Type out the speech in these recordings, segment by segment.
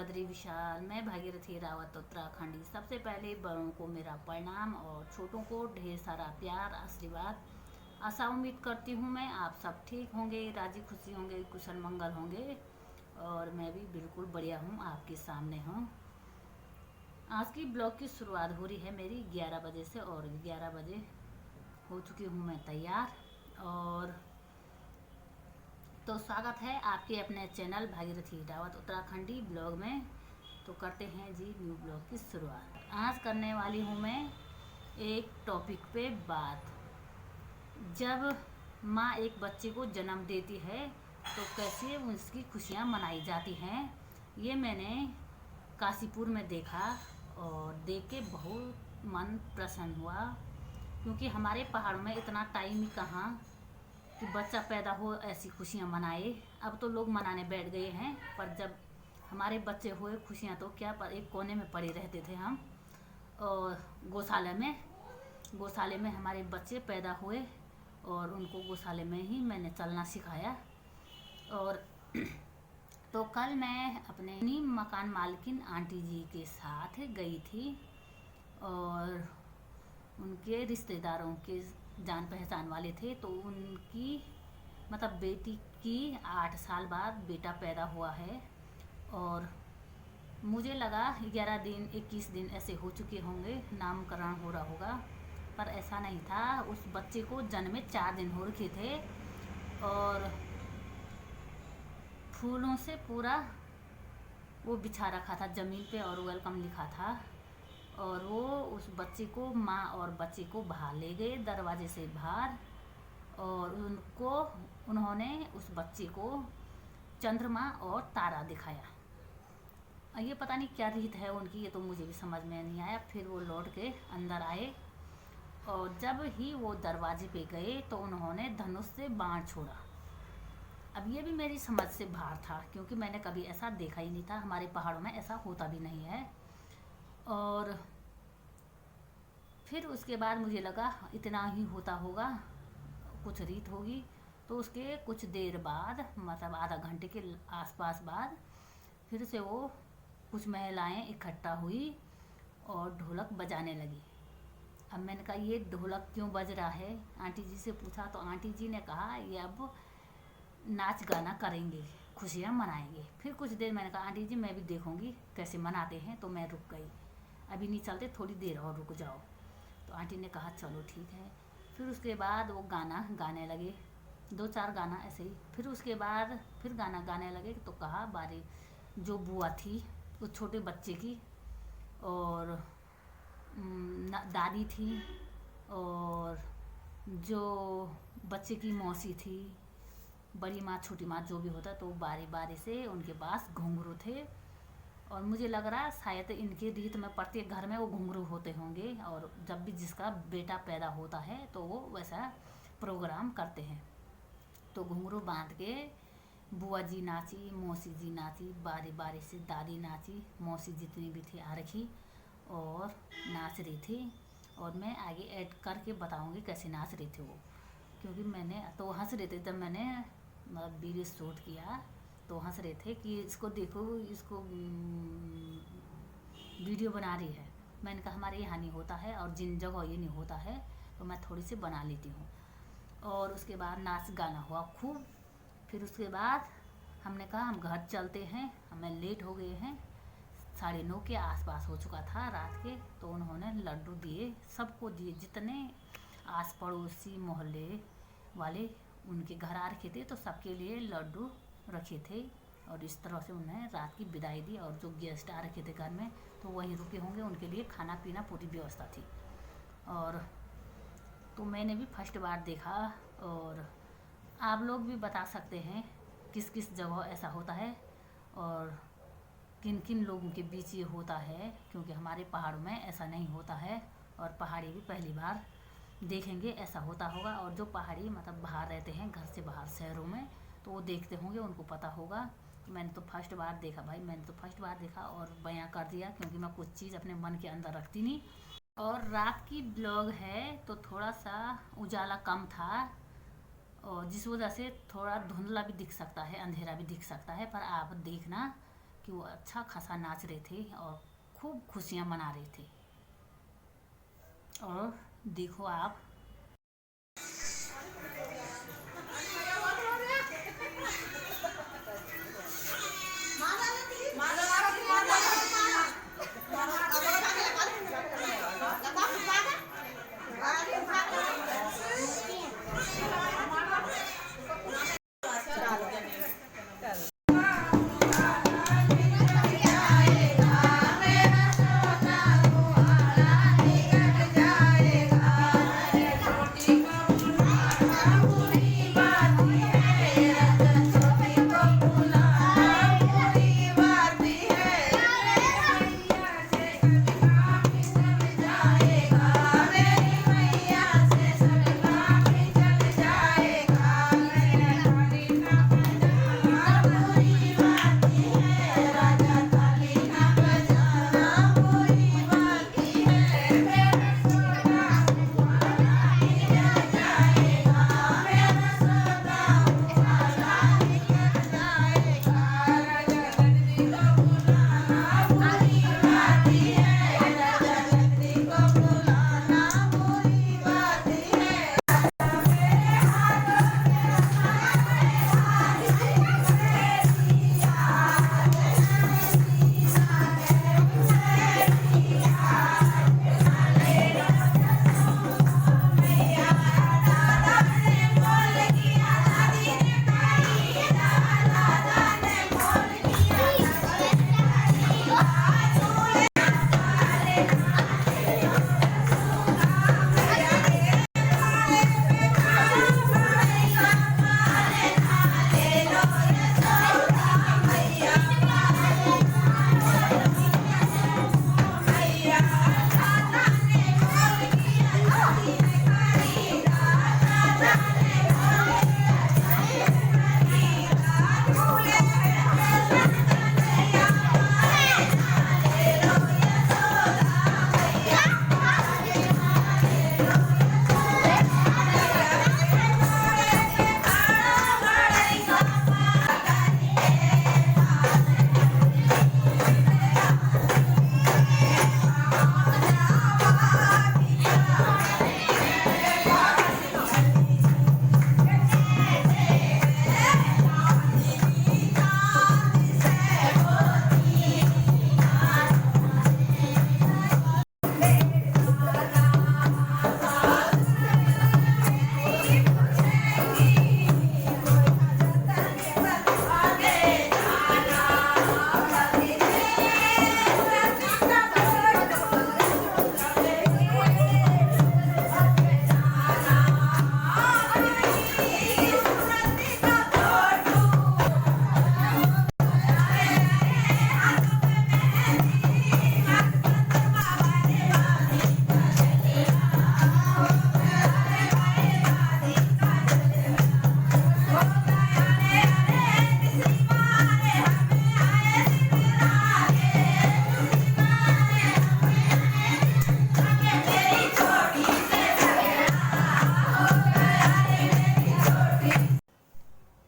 बद्री विशाल। मैं भागीरथी रावत उत्तराखंडी। सबसे पहले बड़ों को मेरा प्रणाम और छोटों को ढेर सारा प्यार आशीर्वाद। आशा उम्मीद करती हूँ मैं आप सब ठीक होंगे, राजी खुशी होंगे, कुशल मंगल होंगे और मैं भी बिल्कुल बढ़िया हूँ, आपके सामने हूँ। आज की ब्लॉग की शुरुआत हो रही है मेरी 11 बजे से और 11 बजे हो चुकी हूँ मैं तैयार। और तो स्वागत है आपके अपने चैनल भागीरथी रावत उत्तराखंडी ब्लॉग में। तो करते हैं जी न्यू ब्लॉग की शुरुआत। आज करने वाली हूँ मैं एक टॉपिक पे बात। जब माँ एक बच्चे को जन्म देती है तो कैसे उसकी खुशियाँ मनाई जाती हैं, ये मैंने काशीपुर में देखा और देख के बहुत मन प्रसन्न हुआ। क्योंकि हमारे पहाड़ों में इतना टाइम ही कहाँ कि बच्चा पैदा हो ऐसी खुशियाँ मनाए। अब तो लोग मनाने बैठ गए हैं, पर जब हमारे बच्चे हुए खुशियाँ तो क्या, पर एक कोने में पड़े रहते थे हम। और गौशाले में हमारे बच्चे पैदा हुए और उनको गौशाले में ही मैंने चलना सिखाया। और तो कल मैं अपने मकान मालकिन आंटी जी के साथ गई थी और उनके रिश्तेदारों के जान पहचान वाले थे। तो उनकी मतलब बेटी की 8 साल बाद बेटा पैदा हुआ है और मुझे लगा 11 दिन 21 दिन ऐसे हो चुके होंगे, नामकरण हो रहा होगा, पर ऐसा नहीं था। उस बच्चे को जन्मे 4 दिन हो रखे थे और फूलों से पूरा वो बिछा रखा था ज़मीन पे और वेलकम लिखा था। और वो उस बच्चे को माँ और बच्चे को बाहर ले गए दरवाजे से बाहर और उन्होंने उस बच्चे को चंद्रमा और तारा दिखाया। ये पता नहीं क्या रीत है उनकी, ये तो मुझे भी समझ में नहीं आया। फिर वो लौट के अंदर आए और जब ही वो दरवाजे पे गए तो उन्होंने धनुष से बाण छोड़ा। अब ये भी मेरी समझ से बाहर था क्योंकि मैंने कभी ऐसा देखा ही नहीं था, हमारे पहाड़ों में ऐसा होता भी नहीं है। और फिर उसके बाद मुझे लगा इतना ही होता होगा, कुछ रीत होगी। तो उसके कुछ देर बाद मतलब आधा घंटे के आसपास बाद फिर से वो कुछ महिलाएं इकट्ठा हुई और ढोलक बजाने लगी। अब मैंने कहा ये ढोलक क्यों बज रहा है, आंटी जी से पूछा तो आंटी जी ने कहा ये अब नाच गाना करेंगे, खुशियाँ मनाएंगे। फिर कुछ देर मैंने कहा आंटी जी मैं भी देखूंगी कैसे मनाते हैं, तो मैं रुक गई। अभी नहीं चलते, थोड़ी देर और रुक जाओ। तो आंटी ने कहा चलो ठीक है। फिर उसके बाद वो गाना गाने लगे, 2-4 गाना ऐसे ही। फिर उसके बाद फिर गाना गाने लगे तो कहा बारी जो बुआ थी उस छोटे बच्चे की और दादी थी और जो बच्चे की मौसी थी, बड़ी माँ छोटी माँ जो भी होता, तो बारी बारी से उनके पास घुंघरू थे। और मुझे लग रहा है शायद इनके रीत में प्रत्येक घर में वो घुंघरू होते होंगे और जब भी जिसका बेटा पैदा होता है तो वो वैसा प्रोग्राम करते हैं। तो घुंघरू बांध के बुआ जी नाची, मौसी जी नाची, बारी बारी से दादी नाची, मौसी जितनी भी थी आ रखी और नाच रही थी। और मैं आगे ऐड करके बताऊंगी कैसे नाच रही थी वो, क्योंकि मैंने तो हंस रहे थे जब मैंने मतलब वीडियो शूट किया तो हंस रहे थे कि इसको देखो, इसको वीडियो बना रही है। मैंने कहा हमारे यहाँ नहीं होता है और जिन जगह ये नहीं होता है तो मैं थोड़ी सी बना लेती हूँ। और उसके बाद नाच गाना हुआ खूब। फिर उसके बाद हमने कहा हम घर चलते हैं, हमें लेट हो गए हैं, 9:30 के आसपास हो चुका था रात के। तो उन्होंने लड्डू दिए, सबको दिए, जितने आस पड़ोसी मोहल्ले वाले उनके घर आ रखे थे तो सबके लिए लड्डू रखे थे। और इस तरह से उन्हें रात की विदाई दी। और जो गेस्ट आ रखे थे घर में तो वहीं रुके होंगे, उनके लिए खाना पीना पूरी व्यवस्था थी। और तो मैंने भी फर्स्ट बार देखा और आप लोग भी बता सकते हैं किस किस जगह ऐसा होता है और किन किन लोगों के बीच ये होता है, क्योंकि हमारे पहाड़ों में ऐसा नहीं होता है और पहाड़ी भी पहली बार देखेंगे ऐसा होता होगा। और जो पहाड़ी मतलब बाहर रहते हैं घर से बाहर शहरों में तो वो देखते होंगे, उनको पता होगा। मैंने तो फर्स्ट बार देखा भाई, मैंने तो फर्स्ट बार देखा और बयां कर दिया क्योंकि मैं कुछ चीज़ अपने मन के अंदर रखती नहीं। और रात की ब्लॉग है तो थोड़ा सा उजाला कम था और जिस वजह से थोड़ा धुंधला भी दिख सकता है, अंधेरा भी दिख सकता है, पर आप देखना कि वो अच्छा खासा नाच रहे थे और खूब खुशियाँ मना रहे थे। और देखो आप,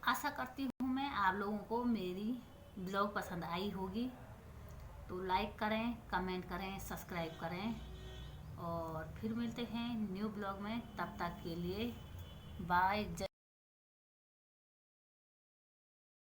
आशा करती हूँ मैं आप लोगों को मेरी ब्लॉग पसंद आई होगी। तो लाइक करें, कमेंट करें, सब्सक्राइब करें और फिर मिलते हैं न्यू ब्लॉग में। तब तक के लिए बाय।